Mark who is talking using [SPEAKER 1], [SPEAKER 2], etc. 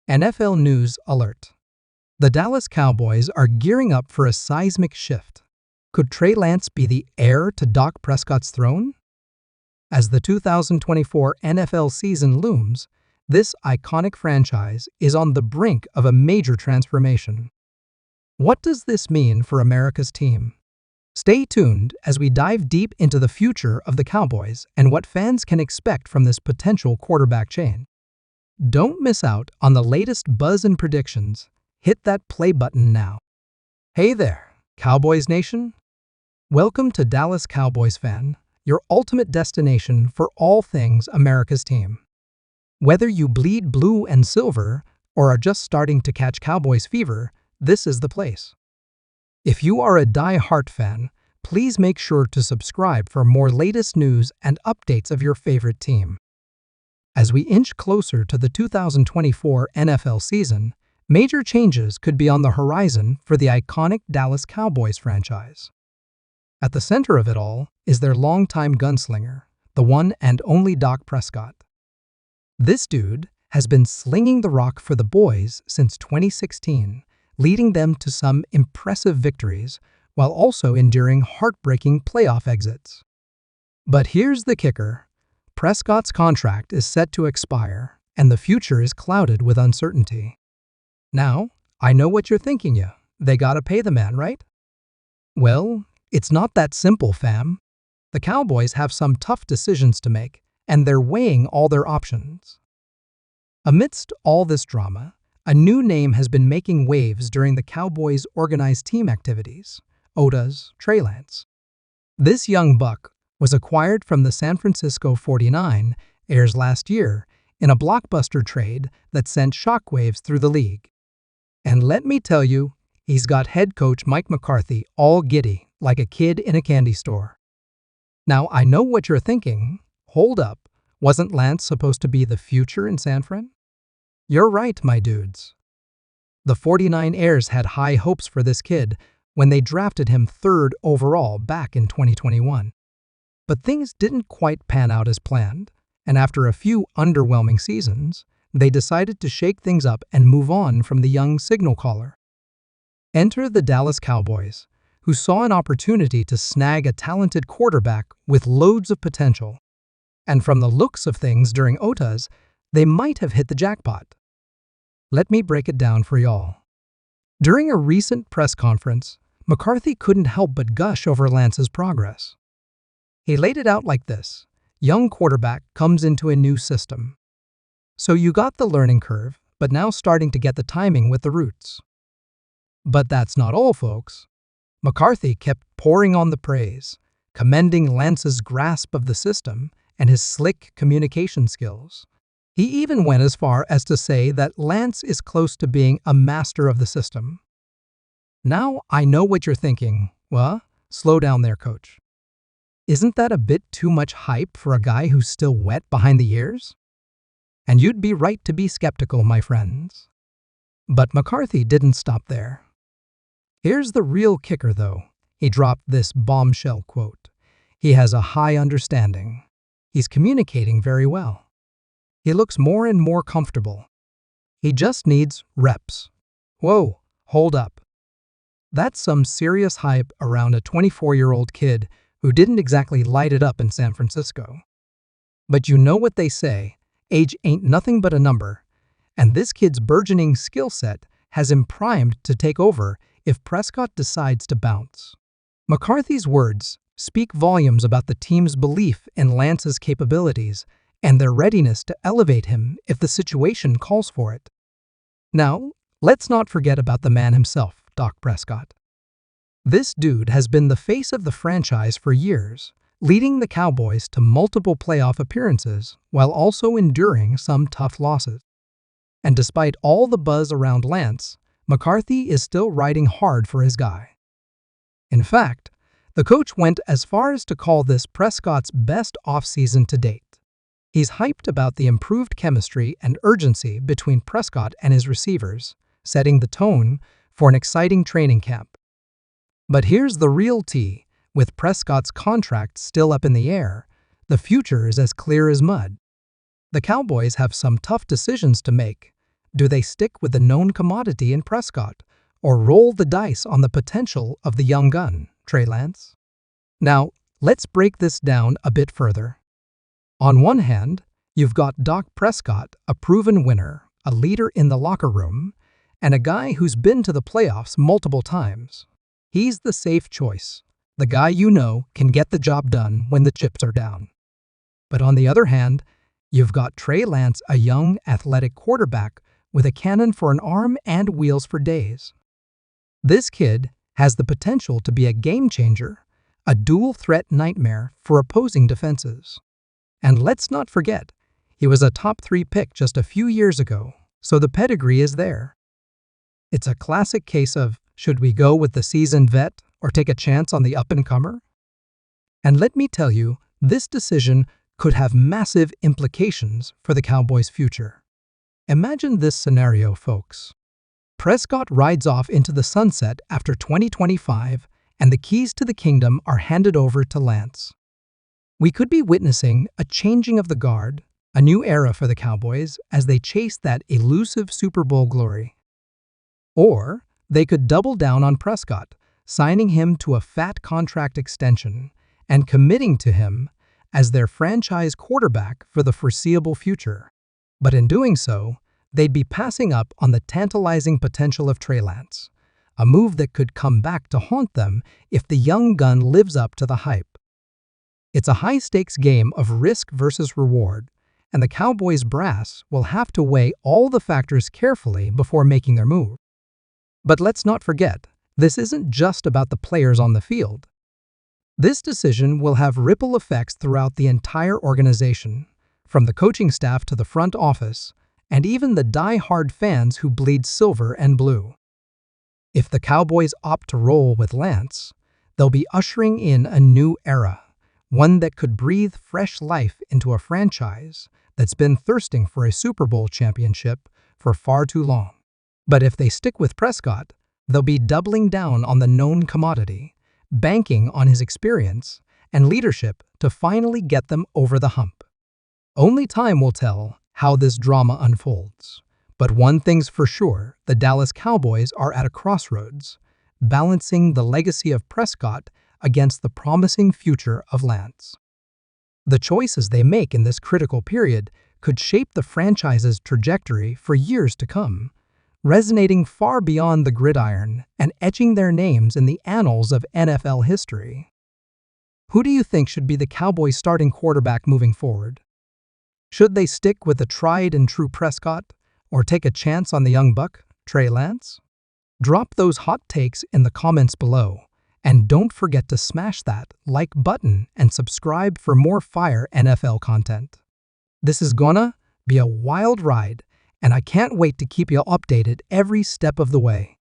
[SPEAKER 1] NFL News Alert. The Dallas Cowboys are gearing up for a seismic shift. Could Trey Lance be the heir to Dak Prescott's throne? As the 2024 NFL season looms, this iconic franchise is on the brink of a major transformation. What does this mean for America's team? Stay tuned as we dive deep into the future of the Cowboys and what fans can expect from this potential quarterback change. Don't miss out on the latest buzz and predictions. Hit that play button now. Hey there, Cowboys Nation. Welcome to Dallas Cowboys Fan, your ultimate destination for all things America's team. Whether you bleed blue and silver or are just starting to catch Cowboys fever, this is the place. If you are a die-hard fan, please make sure to subscribe for more latest news and updates of your favorite team. As we inch closer to the 2024 NFL season, major changes could be on the horizon for the iconic Dallas Cowboys franchise. At the center of it all is their longtime gunslinger, the one and only Dak Prescott. This dude has been slinging the rock for the boys since 2016, leading them to some impressive victories while also enduring heartbreaking playoff exits. But here's the kicker. Prescott's contract is set to expire, and the future is clouded with uncertainty. Now, I know what you're thinking, they gotta pay the man, right? Well, it's not that simple, fam. The Cowboys have some tough decisions to make, and they're weighing all their options. Amidst all this drama, a new name has been making waves during the Cowboys' organized team activities, Trey Lance. This young buck was acquired from the San Francisco 49ers last year in a blockbuster trade that sent shockwaves through the league. And let me tell you, he's got head coach Mike McCarthy all giddy like a kid in a candy store. Now, I know what you're thinking. Hold up, wasn't Lance supposed to be the future in San Fran? You're right, my dudes. The 49ers had high hopes for this kid when they drafted him 3rd overall back in 2021. But things didn't quite pan out as planned, and after a few underwhelming seasons, they decided to shake things up and move on from the young signal caller. Enter the Dallas Cowboys, who saw an opportunity to snag a talented quarterback with loads of potential. And from the looks of things during OTAs, they might have hit the jackpot. Let me break it down for y'all. During a recent press conference, McCarthy couldn't help but gush over Lance's progress. He laid it out like this: young quarterback comes into a new system. So you got the learning curve, but now starting to get the timing with the roots. But that's not all, folks. McCarthy kept pouring on the praise, commending Lance's grasp of the system and his slick communication skills. He even went as far as to say that Lance is close to being a master of the system. Now, I know what you're thinking. Well, slow down there, coach. Isn't that a bit too much hype for a guy who's still wet behind the ears? And you'd be right to be skeptical, my friends. But McCarthy didn't stop there. Here's the real kicker, though. He dropped this bombshell quote. He has a high understanding. He's communicating very well. He looks more and more comfortable. He just needs reps. Whoa, hold up. That's some serious hype around a 24-year-old kid who didn't exactly light it up in San Francisco. But you know what they say, age ain't nothing but a number, and this kid's burgeoning skill set has him primed to take over if Prescott decides to bounce. McCarthy's words speak volumes about the team's belief in Lance's capabilities and their readiness to elevate him if the situation calls for it. Now, let's not forget about the man himself, Dak Prescott. This dude has been the face of the franchise for years, leading the Cowboys to multiple playoff appearances while also enduring some tough losses. And despite all the buzz around Lance, McCarthy is still riding hard for his guy. In fact, the coach went as far as to call this Prescott's best offseason to date. He's hyped about the improved chemistry and urgency between Prescott and his receivers, setting the tone for an exciting training camp. But here's the real tea. With Prescott's contract still up in the air, the future is as clear as mud. The Cowboys have some tough decisions to make, Do they stick with the known commodity in Prescott, or roll the dice on the potential of the young gun, Trey Lance? Now, let's break this down a bit further. On one hand, you've got Dak Prescott, a proven winner, a leader in the locker room, and a guy who's been to the playoffs multiple times. He's the safe choice, the guy you know can get the job done when the chips are down. But on the other hand, you've got Trey Lance, a young, athletic quarterback with a cannon for an arm and wheels for days. This kid has the potential to be a game changer, a dual-threat nightmare for opposing defenses. And let's not forget, he was a top 3 pick just a few years ago, so the pedigree is there. It's a classic case of, should we go with the seasoned vet or take a chance on the up-and-comer? And let me tell you, this decision could have massive implications for the Cowboys' future. Imagine this scenario, folks. Prescott rides off into the sunset after 2025, and the keys to the kingdom are handed over to Lance. We could be witnessing a changing of the guard, a new era for the Cowboys as they chase that elusive Super Bowl glory. Or they could double down on Prescott, signing him to a fat contract extension and committing to him as their franchise quarterback for the foreseeable future. But in doing so, they'd be passing up on the tantalizing potential of Trey Lance, a move that could come back to haunt them if the young gun lives up to the hype. It's a high-stakes game of risk versus reward, and the Cowboys brass will have to weigh all the factors carefully before making their move. But let's not forget, this isn't just about the players on the field. This decision will have ripple effects throughout the entire organization, from the coaching staff to the front office, and even the die-hard fans who bleed silver and blue. If the Cowboys opt to roll with Lance, they'll be ushering in a new era, one that could breathe fresh life into a franchise that's been thirsting for a Super Bowl championship for far too long. But if they stick with Prescott, they'll be doubling down on the known commodity, banking on his experience and leadership to finally get them over the hump. Only time will tell how this drama unfolds. But one thing's for sure, the Dallas Cowboys are at a crossroads, balancing the legacy of Prescott against the promising future of Lance. The choices they make in this critical period could shape the franchise's trajectory for years to come, resonating far beyond the gridiron and etching their names in the annals of NFL history. Who do you think should be the Cowboys' starting quarterback moving forward? Should they stick with the tried-and-true Prescott or take a chance on the young buck, Trey Lance? Drop those hot takes in the comments below, and don't forget to smash that like button and subscribe for more fire NFL content. This is gonna be a wild ride, and I can't wait to keep you updated every step of the way.